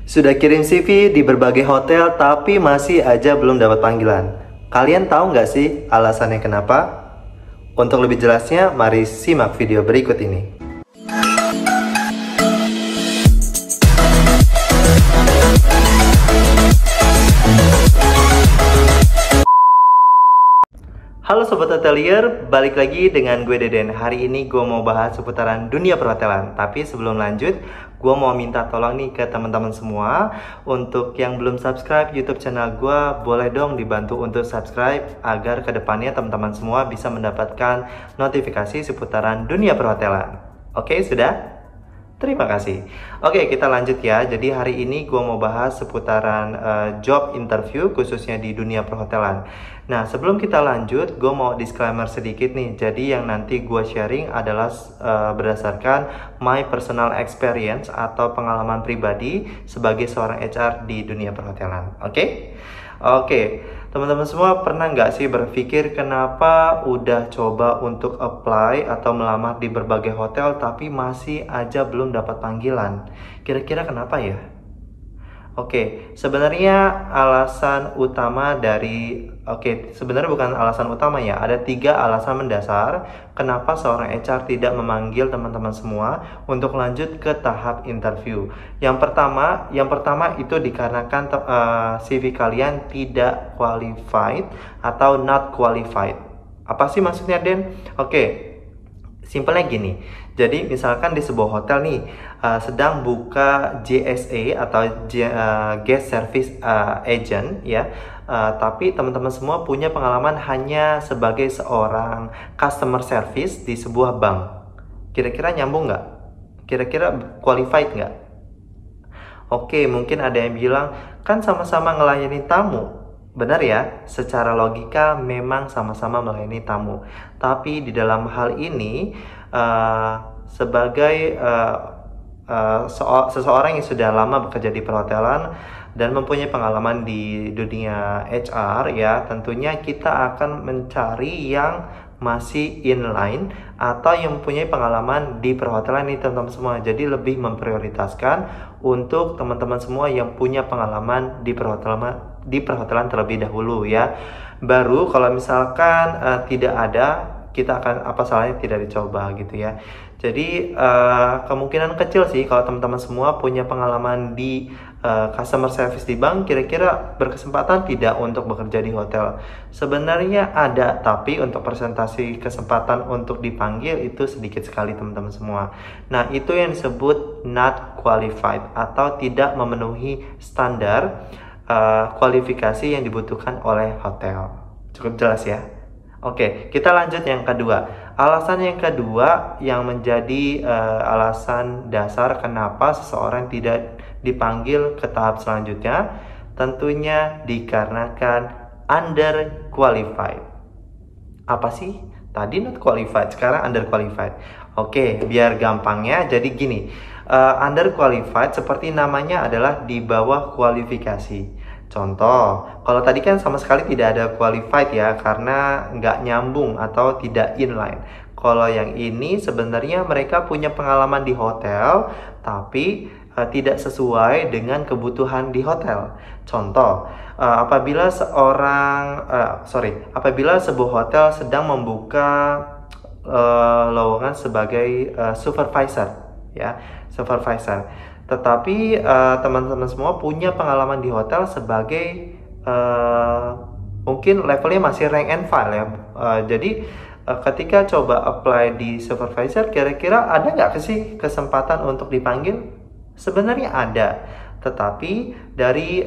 Sudah kirim CV di berbagai hotel tapi masih aja belum dapat panggilan. Kalian tahu nggak sih alasannya kenapa? Untuk lebih jelasnya, mari simak video berikut ini. Halo Sobat Hotelier, balik lagi dengan gue Deden. Hari ini gue mau bahas seputaran dunia perhotelan. Tapi sebelum lanjut, gue mau minta tolong nih ke teman-teman semua. Untuk yang belum subscribe YouTube channel gue, boleh dong dibantu untuk subscribe agar kedepannya teman-teman semua bisa mendapatkan notifikasi seputaran dunia perhotelan. Oke, sudah? Terima kasih. Oke, kita lanjut ya. Jadi hari ini gue mau bahas seputaran job interview khususnya di dunia perhotelan. Nah, sebelum kita lanjut, gue mau disclaimer sedikit nih. Jadi yang nanti gue sharing adalah berdasarkan my personal experience atau pengalaman pribadi sebagai seorang HR di dunia perhotelan. Oke? Oke, teman-teman semua pernah nggak sih berpikir kenapa udah coba untuk apply atau melamar di berbagai hotel tapi masih aja belum dapat panggilan? Kira-kira kenapa ya? Oke, sebenarnya alasan utama sebenarnya bukan alasan utama ya. Ada 3 alasan mendasar kenapa seorang HR tidak memanggil teman-teman semua untuk lanjut ke tahap interview. Yang pertama itu dikarenakan CV kalian tidak qualified atau not qualified. Apa sih maksudnya, Den? Oke. Simpelnya gini, jadi misalkan di sebuah hotel nih sedang buka GSA atau Guest Service Agent ya, tapi teman-teman semua punya pengalaman hanya sebagai seorang customer service di sebuah bank. Kira-kira nyambung nggak? Kira-kira qualified nggak? Oke, mungkin ada yang bilang kan sama-sama ngelayani tamu. Benar ya, secara logika memang sama-sama melayani tamu. Tapi di dalam hal ini, sebagai seseorang yang sudah lama bekerja di perhotelan dan mempunyai pengalaman di dunia HR ya, tentunya kita akan mencari yang masih inline atau yang mempunyai pengalaman di perhotelan ini teman-teman semua. Jadi lebih memprioritaskan untuk teman-teman semua yang punya pengalaman di perhotelan terlebih dahulu ya. Baru kalau misalkan tidak ada, kita akan apa salahnya tidak dicoba gitu ya. Jadi kemungkinan kecil sih kalau teman-teman semua punya pengalaman di customer service di bank, kira-kira berkesempatan tidak untuk bekerja di hotel. Sebenarnya ada, tapi untuk persentase kesempatan untuk dipanggil itu sedikit sekali teman-teman semua. Nah, itu yang disebut not qualified atau tidak memenuhi standar kualifikasi yang dibutuhkan oleh hotel. Cukup jelas ya? Oke, kita lanjut yang kedua. Alasan yang kedua yang menjadi alasan dasar kenapa seseorang tidak dipanggil ke tahap selanjutnya, tentunya dikarenakan underqualified. Apa sih? Tadi not qualified, sekarang underqualified. Oke, biar gampangnya jadi gini. Underqualified seperti namanya adalah di bawah kualifikasi. Contoh, kalau tadi kan sama sekali tidak ada qualified ya, karena nggak nyambung atau tidak inline. Kalau yang ini sebenarnya mereka punya pengalaman di hotel, tapi tidak sesuai dengan kebutuhan di hotel. Contoh, apabila sebuah hotel sedang membuka lowongan sebagai supervisor, ya, supervisor. Tetapi teman-teman semua punya pengalaman di hotel sebagai mungkin levelnya masih rank and file ya. Jadi ketika coba apply di supervisor, kira-kira ada nggak sih kesempatan untuk dipanggil? Sebenarnya ada, tetapi dari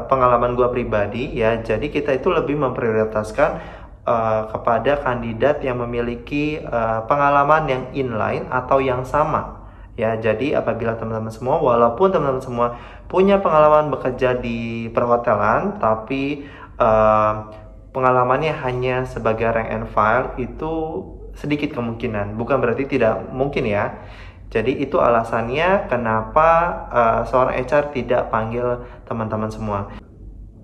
pengalaman gue pribadi ya, jadi kita itu lebih memprioritaskan kepada kandidat yang memiliki pengalaman yang inline atau yang sama. Ya, jadi apabila teman-teman semua, walaupun teman-teman semua punya pengalaman bekerja di perhotelan, tapi pengalamannya hanya sebagai rank and file, itu sedikit kemungkinan. Bukan berarti tidak mungkin ya. Jadi itu alasannya kenapa seorang HR tidak panggil teman-teman semua.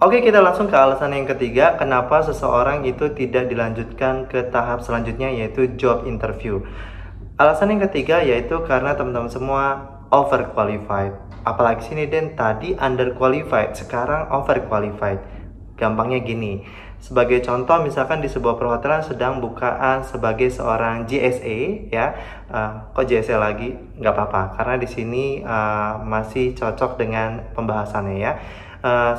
Oke, kita langsung ke alasan yang ketiga, kenapa seseorang itu tidak dilanjutkan ke tahap selanjutnya, yaitu job interview. Alasan yang ketiga yaitu karena teman-teman semua overqualified. Apalagi sini Den, tadi underqualified, sekarang overqualified. Gampangnya gini, sebagai contoh misalkan di sebuah perhotelan sedang bukaan sebagai seorang GSA ya, kok GSA lagi? Nggak apa-apa, karena di sini masih cocok dengan pembahasannya ya.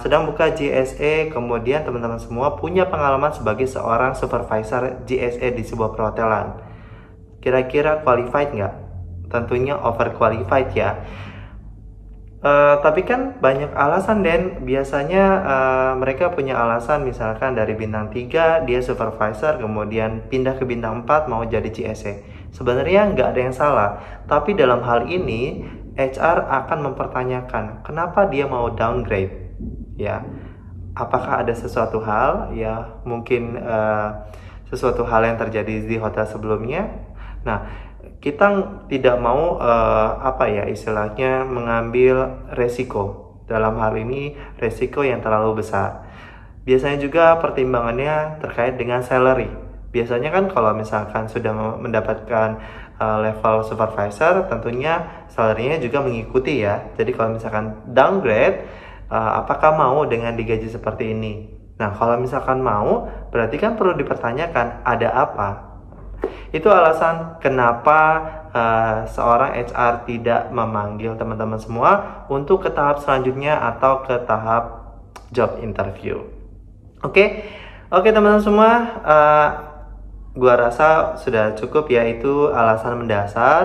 Sedang buka GSA, kemudian teman-teman semua punya pengalaman sebagai seorang supervisor GSA di sebuah perhotelan. Kira-kira qualified nggak? Tentunya overqualified ya. Tapi kan banyak alasan Den, biasanya mereka punya alasan misalkan dari bintang 3 dia supervisor kemudian pindah ke bintang 4 mau jadi CSE. Sebenarnya nggak ada yang salah, tapi dalam hal ini HR akan mempertanyakan kenapa dia mau downgrade ya. Apakah ada sesuatu hal ya, mungkin sesuatu hal yang terjadi di hotel sebelumnya. Nah, kita tidak mau istilahnya mengambil resiko, dalam hal ini resiko yang terlalu besar. Biasanya juga pertimbangannya terkait dengan salary. Biasanya kan kalau misalkan sudah mendapatkan level supervisor, tentunya salary-nya juga mengikuti ya. Jadi kalau misalkan downgrade, apakah mau dengan digaji seperti ini? Nah, kalau misalkan mau, berarti kan perlu dipertanyakan ada apa. Itu alasan kenapa seorang HR tidak memanggil teman-teman semua untuk ke tahap selanjutnya atau ke tahap job interview. Oke, teman-teman semua, gua rasa sudah cukup ya, itu alasan mendasar,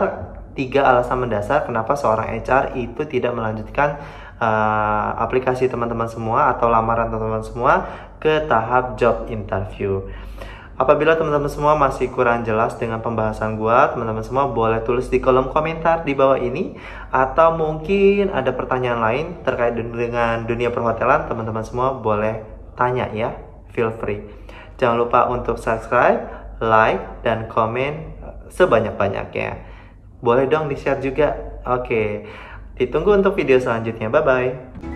3 alasan mendasar kenapa seorang HR itu tidak melanjutkan aplikasi teman-teman semua atau lamaran teman-teman semua ke tahap job interview. Apabila teman-teman semua masih kurang jelas dengan pembahasan gua, teman-teman semua boleh tulis di kolom komentar di bawah ini, atau mungkin ada pertanyaan lain terkait dengan dunia perhotelan, teman-teman semua boleh tanya ya, feel free. Jangan lupa untuk subscribe, like, dan komen sebanyak-banyaknya. Boleh dong di-share juga. Oke, ditunggu untuk video selanjutnya. Bye-bye.